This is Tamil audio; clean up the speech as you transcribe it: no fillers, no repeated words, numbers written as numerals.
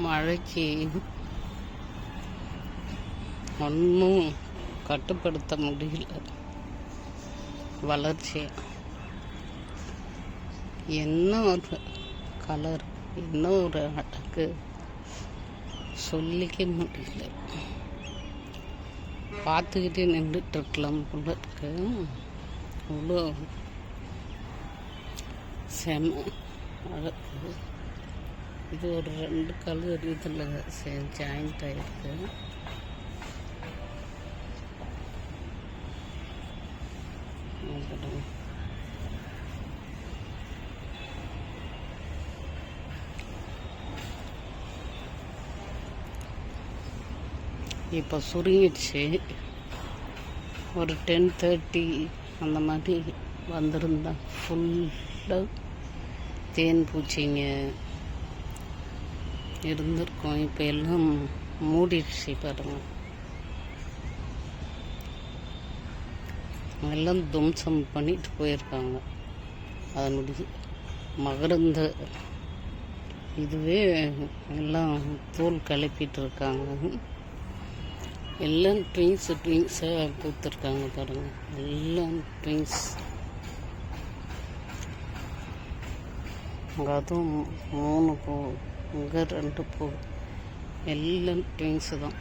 மழைக்கு ஒன்றும் கட்டுப்படுத்த முடியல வளர்ச்சி. என்ன ஒரு கலர், என்ன ஒரு அழகு சொல்லிக்க முடியல. பார்த்துக்கிட்டே நின்றுட்டு இருக்கலாம் போல இருக்கு. அவ்வளோ செம அழகு. இது ஒரு 2 கலர் இதில் ஜாயிண்ட் ஆகிருக்கு. இப்போ சுருங்கிடுச்சு. ஒரு 10:30 அந்த மாதிரி வந்திருந்தா ஃபுல்லாக தேன் பூச்சிங்க இருந்திருக்கும். இப்போ எல்லாம் மூடிடுச்சு பாருங்க. எல்லாம் தும்சம் பண்ணிட்டு போயிருக்காங்க. அதனுடைய மகரந்த இதுவே எல்லாம் தோல் கிளப்பிட்டு இருக்காங்க. எல்லாம் ட்விங்ஸாக பூத்துருக்காங்க பாருங்க. எல்லாம் ட்விங்ஸ். அங்கே அதுவும் 3 பூ, இங்கே 2 பூ, எல்லாம் ட்விங்ஸு தான்.